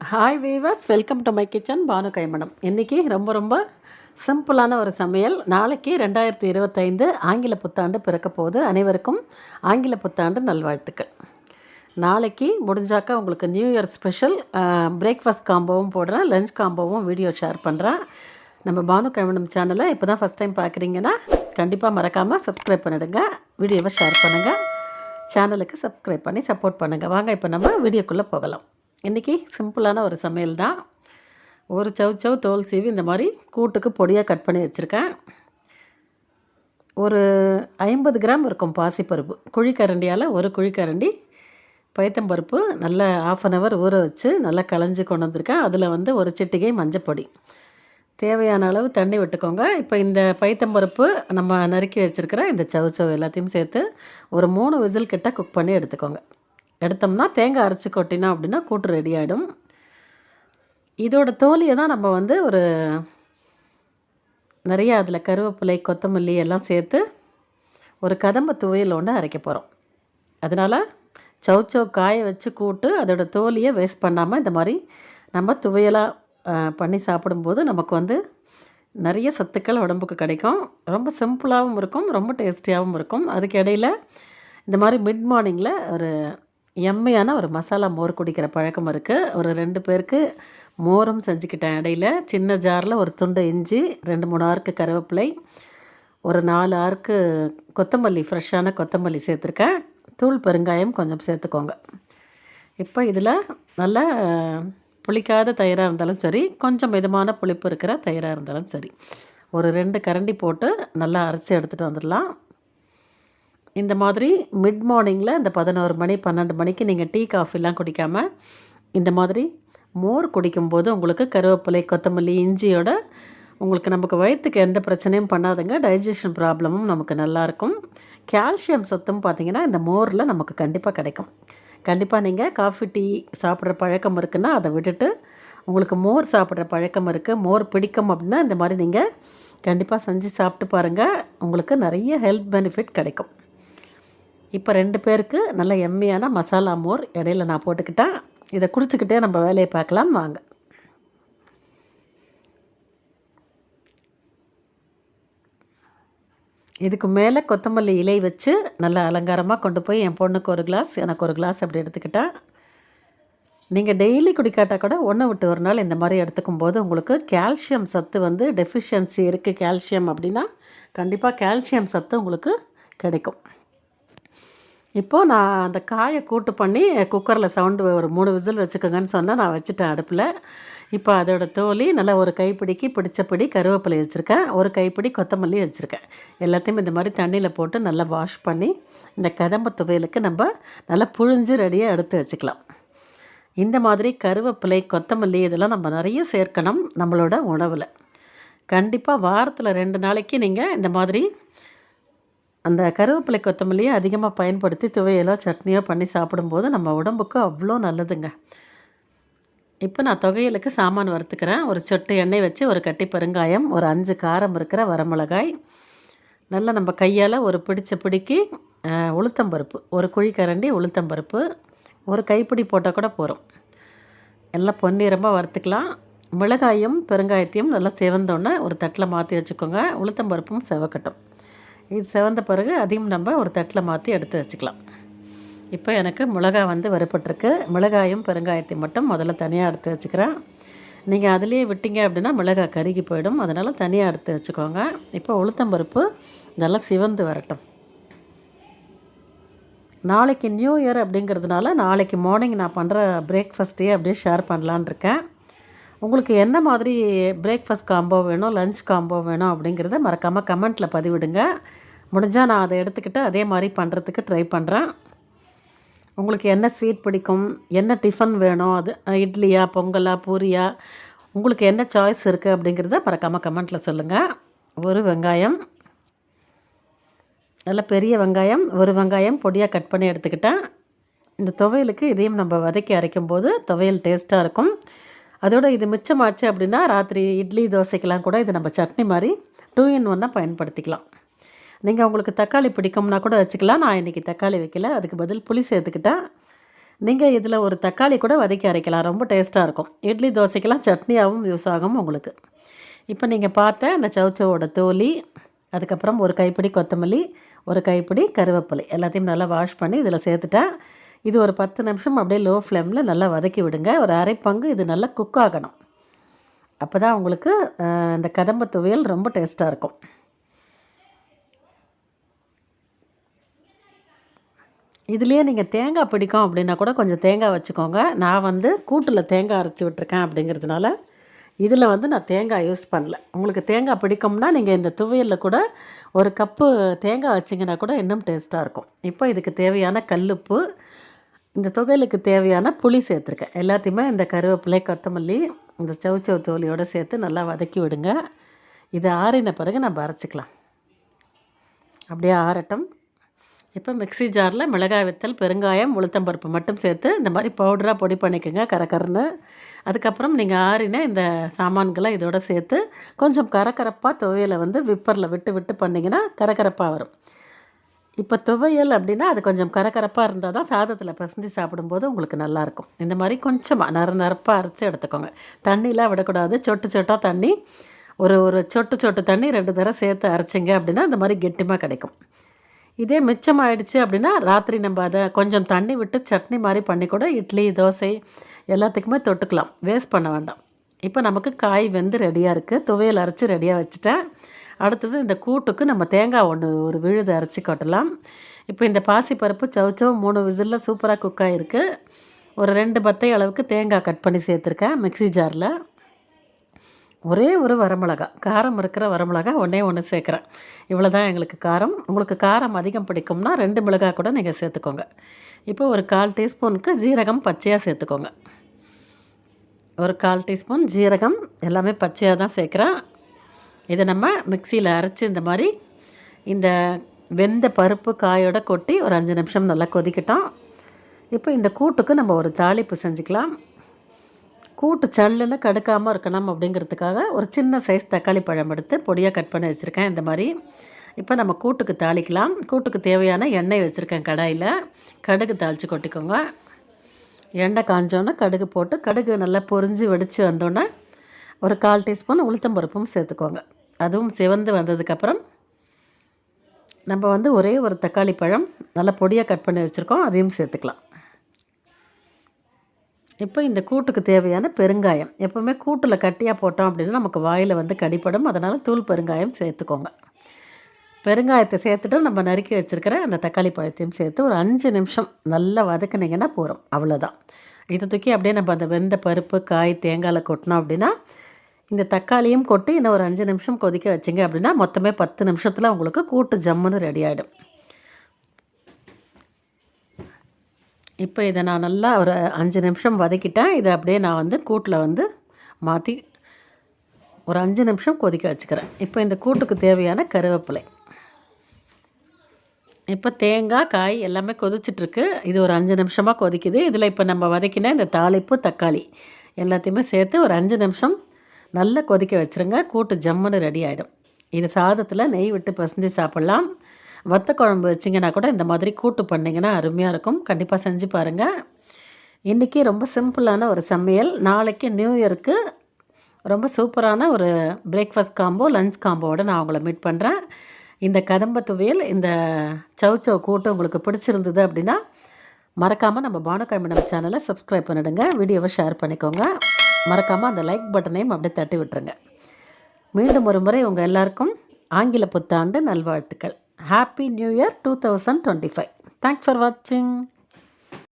Hi viewers, welcome to my kitchen Banu கைமணம். இன்றைக்கி ரொம்ப சிம்பிளான ஒரு சமையல். நாளைக்கு 2025 ஆங்கில புத்தாண்டு பிறக்க போகுது. அனைவருக்கும் ஆங்கில புத்தாண்டு நல்வாழ்த்துக்கள். நாளைக்கு முடிஞ்சாக்கா உங்களுக்கு நியூ இயர் ஸ்பெஷல் பிரேக்ஃபாஸ்ட் காம்போவும் போடுறேன், லஞ்ச் காம்போவும் வீடியோ ஷேர் பண்ணுறேன். நம்ம பானு கைமணம் சேனலை இப்போ தான் ஃபஸ்ட் டைம் பார்க்குறீங்கன்னா கண்டிப்பாக மறக்காமல் சப்ஸ்கிரைப் பண்ணிவிடுங்க, வீடியோவை ஷேர் பண்ணுங்கள், சேனலுக்கு சப்ஸ்கிரைப் பண்ணி சப்போர்ட் பண்ணுங்கள். வாங்க இப்போ நம்ம வீடியோக்குள்ளே போகலாம். இன்றைக்கி சிம்பிளான ஒரு சமையல் தான். ஒரு சவ் தோல் சீவி இந்த மாதிரி கூட்டுக்கு பொடியாக கட் பண்ணி வச்சுருக்கேன். ஒரு 50 கிராம் இருக்கும் பாசிப்பருப்பு. குழிக்கரண்டியால் ஒரு குழிக்கரண்டி பைத்தம்பருப்பு நல்லா 1/2 hour ஊற வச்சு நல்லா களைஞ்சி கொண்டு வந்திருக்கேன். அதில் வந்து ஒரு சிட்டிகை மஞ்சப்பொடி, தேவையான அளவு தண்ணி விட்டுக்கோங்க. இப்போ இந்த பைத்தம்பருப்பு நம்ம நறுக்கி வச்சுருக்கிற இந்த சவ் எல்லாத்தையும் சேர்த்து ஒரு 3 விசில் கிட்ட குக் பண்ணி எடுத்துக்கோங்க. எடுத்தோம்னா தேங்காய் அரைச்சி கொட்டினோம் அப்படின்னா கூட்டு ரெடி ஆகிடும். இதோட தோலியை தான் நம்ம வந்து ஒரு நிறைய அதில் கருவேப்பிலை, கொத்தமல்லி எல்லாம் சேர்த்து ஒரு கதம்ப துவையல் ஒன்று அரைக்க போகிறோம். அதனால் சவ் காய வச்சு கூட்டு அதோட தோலியை வேஸ்ட் பண்ணாமல் இந்த மாதிரி நம்ம துவையலாக பண்ணி சாப்பிடும்போது நமக்கு வந்து நிறைய சத்துக்கள் உடம்புக்கு கிடைக்கும். ரொம்ப சிம்பிளாகவும் இருக்கும், ரொம்ப டேஸ்டியாகவும் இருக்கும். அதுக்கு இடையில் இந்த மாதிரி மிட் மார்னிங்கில் ஒரு எம்மையான ஒரு மசாலா மோர் குடிக்கிற பழக்கம் இருக்குது. ஒரு 2 பேருக்கு மோரும் செஞ்சுக்கிட்டேன். இடையில் சின்ன ஜாரில் ஒரு துண்டு இஞ்சி, 2-3 ஆறுக்கு கருவேப்பிலை, ஒரு 4 ஆறுக்கு கொத்தமல்லி, ஃப்ரெஷ்ஷான கொத்தமல்லி சேர்த்துருக்கேன். தூள் பெருங்காயம் கொஞ்சம் சேர்த்துக்கோங்க. இப்போ இதில் நல்லா புளிக்காத தயிராக இருந்தாலும் சரி, கொஞ்சம் மிதமான புளிப்பு இருக்கிற தயிராக இருந்தாலும் சரி, ஒரு 2 கரண்டி போட்டு நல்லா அரைச்சி எடுத்துகிட்டு வந்துடலாம். இந்த மாதிரி மிட் மார்னிங்கில் இந்த 11 மணி 12 மணிக்கு நீங்கள் டீ காஃபிலாம் குடிக்காமல் இந்த மாதிரி மோர் குடிக்கும்போது உங்களுக்கு கருவேப்பிலை, கொத்தமல்லி, இஞ்சியோட உங்களுக்கு நமக்கு வயிற்றுக்கு எந்த பிரச்சனையும் பண்ணாதுங்க. டைஜஷன் ப்ராப்ளமும் நமக்கு நல்லாயிருக்கும். கால்சியம் சத்தும் பார்த்திங்கன்னா இந்த மோரில் நமக்கு கண்டிப்பாக கிடைக்கும். கண்டிப்பாக நீங்கள் காஃபி, டீ சாப்பிட்ற பழக்கம் இருக்குன்னா அதை விட்டுட்டு உங்களுக்கு மோர் சாப்பிட்ற பழக்கம் இருக்குது, மோர் பிடிக்கும் அப்படின்னா இந்த மாதிரி நீங்கள் கண்டிப்பாக செஞ்சு சாப்பிட்டு பாருங்கள். உங்களுக்கு நிறைய ஹெல்த் பெனிஃபிட் கிடைக்கும். இப்போ 2 பேருக்கு நல்ல எம்மையான மசாலா மோர் இடையில நான் போட்டுக்கிட்டேன். இதை குடிச்சிக்கிட்டே நம்ம வேலையை பார்க்கலாம் வாங்க. இதுக்கு மேலே கொத்தமல்லி இலை வச்சு நல்லா அலங்காரமாக கொண்டு போய் என் பொண்ணுக்கு ஒரு கிளாஸ், எனக்கு ஒரு கிளாஸ் அப்படி எடுத்துக்கிட்டேன். நீங்கள் டெய்லி குடிக்காட்டால் கூட 1 விட்டு 1 நாள் இந்த மாதிரி எடுத்துக்கும் போது உங்களுக்கு கால்சியம் சத்து வந்து டெஃபிஷியன்சி இருக்குது கால்சியம் அப்படின்னா கண்டிப்பாக கால்சியம் சத்து உங்களுக்கு கிடைக்கும். இப்போது நான் அந்த காயை கூட்டு பண்ணி குக்கரில் சவுண்டு ஒரு 3 விசில் வச்சுக்கோங்கன்னு சொன்னால் நான் வச்சுட்டேன் அடுப்பில். இப்போ அதோட தோலி நல்லா ஒரு கைப்பிடிக்கு பிடிச்சபடி கருவேப்பிலை வச்சுருக்கேன், ஒரு கைப்பிடி கொத்தமல்லி வச்சுருக்கேன். எல்லாத்தையும் இந்த மாதிரி தண்ணியில் போட்டு நல்லா வாஷ் பண்ணி இந்த கதம்ப துவையலுக்கு நம்ம நல்லா புழிஞ்சு ரெடியாக எடுத்து வச்சுக்கலாம். இந்த மாதிரி கருவேப்பிலை, கொத்தமல்லி இதெல்லாம் நம்ம நிறைய சேர்க்கணும் நம்மளோட உணவில். கண்டிப்பாக வாரத்தில் 2 நாளைக்கு நீங்கள் இந்த மாதிரி அந்த கருவேப்பிலை, கொத்தமல்லியை அதிகமாக பயன்படுத்தி துவையலோ சட்னியோ பண்ணி சாப்பிடும்போது நம்ம உடம்புக்கு அவ்வளோ நல்லதுங்க. இப்போ நான் துவையலுக்கு சாமான் வறுத்துக்கிறேன். ஒரு சொட்டு எண்ணெய் வச்சு ஒரு கட்டி பெருங்காயம், ஒரு 5 காரம் இருக்கிற வரமிளகாய், நல்லா நம்ம கையால் ஒரு பிடிக்கு உளுத்தம்பருப்பு, ஒரு குழிக்கரண்டி உளுத்தம்பருப்பு, ஒரு கைப்பிடி போட்டால் கூட போகிறோம். எல்லாம் பொன்னிறமாக வறுத்துக்கலாம். மிளகாயும் பெருங்காயத்தையும் நல்லா செவந்தோன்னே ஒரு தட்டில் மாற்றி வச்சுக்கோங்க. உளுத்தம்பருப்பும் செவக்கட்டும். இது செவந்த பிறகு அதையும் நம்ம ஒரு தட்டில் மாற்றி எடுத்து வச்சுக்கலாம். இப்போ எனக்கு மிளகாய் வந்து வறுப்பட்டுருக்கு. மிளகாயும் பெருங்காயத்தையும் மட்டும் முதல்ல தனியாக எடுத்து வச்சுக்கிறேன். நீங்கள் அதிலே விட்டீங்க அப்படின்னா மிளகாய் கருகி போயிடும், அதனால் தனியாக எடுத்து வச்சுக்கோங்க. இப்போ உளுத்தம்பருப்பு நல்லா சிவந்து வரட்டும். நாளைக்கு நியூ இயர் அப்படிங்கிறதுனால நாளைக்கு மார்னிங் நான் பண்ணுற பிரேக்ஃபாஸ்ட்டையே அப்படியே ஷேர் பண்ணலான் இருக்கேன். உங்களுக்கு என்ன மாதிரி பிரேக்ஃபாஸ்ட் காம்போ வேணும், லஞ்ச் காம்போ வேணும் அப்படிங்கிறத மறக்காமல் கமெண்ட்டில் பதிவிடுங்க. முடிஞ்சால் நான் அதை எடுத்துக்கிட்டு அதே மாதிரி பண்ணுறதுக்கு ட்ரை பண்ணுறேன். உங்களுக்கு என்ன ஸ்வீட் பிடிக்கும், என்ன டிஃபன் வேணும், அது இட்லியா, பொங்கலா, பூரியா, உங்களுக்கு என்ன சாய்ஸ் இருக்குது அப்படிங்கிறத மறக்காமல் கமெண்ட்டில் சொல்லுங்கள். ஒரு வெங்காயம், நல்ல பெரிய வெங்காயம், ஒரு வெங்காயம் பொடியாக கட் பண்ணி எடுத்துக்கிட்டேன். இந்த துவையலுக்கு இதையும் நம்ம வதக்கி அரைக்கும்போது துவையல் டேஸ்ட்டாக இருக்கும். அதோடு இது மிச்சமாச்சு அப்படின்னா ராத்திரி இட்லி, தோசைக்கெலாம் கூட இது நம்ம சட்னி மாதிரி 2 in 1 பயன்படுத்திக்கலாம். நீங்கள் உங்களுக்கு தக்காளி பிடிக்கும்னா கூட வச்சுக்கலாம். நான் இன்றைக்கி தக்காளி வைக்கல, அதுக்கு பதில் புளி சேர்த்துக்கிட்டேன். நீங்கள் இதில் ஒரு தக்காளி கூட வதக்கி அரைக்கலாம், ரொம்ப டேஸ்ட்டாக இருக்கும். இட்லி தோசைக்கெல்லாம் சட்னியாகவும் யூஸ் ஆகும் உங்களுக்கு. இப்போ நீங்கள் பார்த்த அந்த சௌச்சோவோட தோலி, அதுக்கப்புறம் ஒரு கைப்பிடி கொத்தமல்லி, ஒரு கைப்பிடி கருவேப்பிலை எல்லாத்தையும் நல்லா வாஷ் பண்ணி இதில் சேர்த்துட்டேன். இது ஒரு 10 நிமிஷம் அப்படியே லோ ஃப்ளேமில் நல்லா வதக்கி விடுங்க. ஒரு அரை பங்கு இது நல்லா குக் ஆகணும். அப்போ தான் உங்களுக்கு இந்த கதம்ப துவையல் ரொம்ப டேஸ்ட்டாக இருக்கும். இதுலேயே நீங்கள் தேங்காய் பிடிக்கும் அப்படின்னா கூட கொஞ்சம் தேங்காய் வச்சுக்கோங்க. நான் வந்து கூட்டில் தேங்காய் அரைச்சி விட்டுருக்கேன் அப்படிங்கிறதுனால இதில் வந்து நான் தேங்காய் யூஸ் பண்ணல. உங்களுக்கு தேங்காய் பிடிக்கும்னா நீங்கள் இந்த துவையலில் கூட ஒரு கப்பு தேங்காய் வச்சிங்கன்னா கூட இன்னும் டேஸ்ட்டாக இருக்கும். இப்போ இதுக்கு தேவையான கல்லுப்பு, இந்த துவையலுக்கு தேவையான புளி சேர்த்துருக்கேன். எல்லாத்தையுமே இந்த கருவேப்பிலை, கொத்தமல்லி, இந்த சௌச்சோ தோலியோடு சேர்த்து நல்லா வதக்கி விடுங்க. இது ஆறின பிறகு நம்ம அரைச்சிக்கலாம். அப்படியே ஆறட்டும். இப்போ மிக்ஸி ஜாரில் மிளகாய் வத்தல், பெருங்காயம், உளுத்தம்பருப்பு மட்டும் சேர்த்து இந்த மாதிரி பவுடராக பொடி பண்ணிக்கோங்க கரகரன்னு. அதுக்கப்புறம் நீங்கள் ஆறின இந்த சாமான்களை இதோட சேர்த்து கொஞ்சம் கரகரப்பாக துவையலை வந்து விப்பரில் விட்டு விட்டு பண்ணிங்கன்னா கரகரப்பாக வரும். இப்போ துவையல் அப்படின்னா அது கொஞ்சம் கரகரப்பாக இருந்தால் தான் சாதத்தில் பிசைஞ்சு சாப்பிடும்போது உங்களுக்கு நல்லாயிருக்கும். இந்த மாதிரி கொஞ்சமாக நரப்பாக அரைச்சி எடுத்துக்கோங்க. தண்ணிலாம் விடக்கூடாது. சொட்டு சொட்டாக தண்ணி, ஒரு சொட்டு தண்ணி 2 தடவை சேர்த்து அரைச்சிங்க அப்படின்னா இந்த மாதிரி கெட்டிமாக கிடைக்கும். இதே மிச்சமாகிடுச்சு அப்படின்னா ராத்திரி நம்ம அதை கொஞ்சம் தண்ணி விட்டு சட்னி மாதிரி பண்ணி கூட இட்லி, தோசை எல்லாத்துக்குமே தொட்டுக்கலாம். வேஸ்ட் பண்ண வேண்டாம். இப்போ நமக்கு காய் வெந்து ரெடியாக இருக்குது. துவையல் அரைச்சி ரெடியாக வச்சுட்டேன். அடுத்தது இந்த கூட்டுக்கு நம்ம தேங்காய் ஒரு விழுது அரைச்சி கொட்டலாம். இப்போ இந்த பாசிப்பருப்பு, சௌச்சோ 3 விசிலில் சூப்பராக குக் ஆகிருக்கு. ஒரு 2 பத்தை அளவுக்கு தேங்காய் கட் பண்ணி சேர்த்துருக்கேன் மிக்ஸி ஜாரில். ஒரே ஒரு வரமிளகா, காரம் இருக்கிற வரமிளகா ஒன்று சேர்க்குறேன். இவ்வளோ தான் எங்களுக்கு காரம். உங்களுக்கு காரம் அதிகம் பிடிக்கும்னா 2 மிளகாய் கூட நீங்கள் சேர்த்துக்கோங்க. இப்போ ஒரு 1/4 டீஸ்பூனுக்கு ஜீரகம் பச்சையாக சேர்த்துக்கோங்க. ஒரு 1/4 டீஸ்பூன் ஜீரகம் எல்லாமே பச்சையாக தான் சேர்க்குறேன். இதை நம்ம மிக்சியில் அரைச்சி இந்த மாதிரி இந்த வெந்த பருப்பு காயோட கொட்டி ஒரு 5 நிமிஷம் நல்லா கொதிக்கட்டும். இப்போ இந்த கூட்டுக்கு நம்ம ஒரு தாளிப்பு செஞ்சுக்கலாம். கூட்டு சல்லுன்னு கடுக்காமல் இருக்கணும் அப்படிங்கிறதுக்காக ஒரு சின்ன சைஸ் தக்காளி பழம் எடுத்து பொடியாக கட் பண்ணி வச்சுருக்கேன் இந்த மாதிரி. இப்போ நம்ம கூட்டுக்கு தாளிக்கலாம். கூட்டுக்கு தேவையான எண்ணெய் வச்சுருக்கேன் கடாயில். கடுகு தாளித்து கொட்டிக்கோங்க. எண்ணெய் காஞ்சோன்னே கடுகு போட்டு, கடுகு நல்லா பொரிஞ்சு வெடித்து வந்தோன்னே ஒரு 1/4 டீஸ்பூன் உளுத்தம்பருப்பும் சேர்த்துக்கோங்க. அதுவும் சிவந்து வந்ததுக்கப்புறம் நம்ம வந்து ஒரே ஒரு தக்காளி பழம் நல்லா பொடியாக கட் பண்ணி வச்சுருக்கோம், அதையும் சேர்த்துக்கலாம். இப்போ இந்த கூட்டுக்கு தேவையான பெருங்காயம், எப்போவுமே கூட்டில் கட்டியாக போட்டோம் அப்படின்னா நமக்கு வாயில் வந்து கடிப்படும். அதனால் தூள் பெருங்காயம் சேர்த்துக்கோங்க. பெருங்காயத்தை சேர்த்துட்டு நம்ம நறுக்கி வச்சுருக்கிற அந்த தக்காளி பழத்தையும் சேர்த்து ஒரு 5 நிமிஷம் நல்லா வதக்குனிங்கன்னா போகிறோம். அவ்வளோதான். இதை தூக்கி அப்படியே நம்ம அந்த வெந்த பருப்பு, காய், தேங்காயில் கொட்டினோம் அப்படின்னா இந்த தக்காளியும் கொட்டி இன்னும் ஒரு 5 நிமிஷம் கொதிக்க வச்சிங்க அப்படின்னா மொத்தமே 10 நிமிஷத்தில் உங்களுக்கு கூட்டு ஜம்முன்னு ரெடி ஆகிடும். இப்போ இதை நான் நல்லா ஒரு 5 நிமிஷம் வதக்கிட்டேன். இதை அப்படியே நான் வந்து கூட்டில் வந்து மாற்றி ஒரு 5 நிமிஷம் கொதிக்க வச்சுக்கிறேன். இப்போ இந்த கூட்டுக்கு தேவையான கருவேப்பிலை, இப்போ தேங்காய், காய் எல்லாமே கொதிச்சிட்ருக்கு. இது ஒரு 5 நிமிஷமாக கொதிக்குது. இதில் இப்போ நம்ம வதக்கின இந்த தாளிப்பு, தக்காளி எல்லாத்தையுமே சேர்த்து ஒரு 5 நிமிஷம் நல்லா கொதிக்க வச்சுருங்க. கூட்டு ஜம்முன்னு ரெடி ஆகிடும். இது சாதத்தில் நெய் விட்டு பசைஞ்சு சாப்பிட்லாம். வத்த குழம்பு வச்சிங்கன்னா கூட இந்த மாதிரி கூட்டு பண்ணிங்கன்னா அருமையாக இருக்கும். கண்டிப்பாக செஞ்சு பாருங்கள். இன்றைக்கி ரொம்ப சிம்பிளான ஒரு சமையல். நாளைக்கு நியூ இயருக்கு ரொம்ப சூப்பரான ஒரு பிரேக்ஃபாஸ்ட் காம்போ, லஞ்ச் காம்போவோடு நான் உங்களை மீட் பண்ணுறேன். இந்த கதம்ப துவையல், இந்த சௌச்சோ கூட்டு உங்களுக்கு பிடிச்சிருந்தது அப்படின்னா மறக்காமல் நம்ம பானுகாய் நம்ம சேனலை சப்ஸ்கிரைப் பண்ணிவிடுங்க. வீடியோவை ஷேர் பண்ணிக்கோங்க. மறக்காமல் அந்த லைக் பட்டனையும் அப்படியே தட்டி விட்டுருங்க. மீண்டும் ஒரு முறை உங்கள் எல்லாருக்கும் ஆங்கில புத்தாண்டு நல்வாழ்த்துக்கள். Happy new year 2025. Thanks for வாட்சிங்.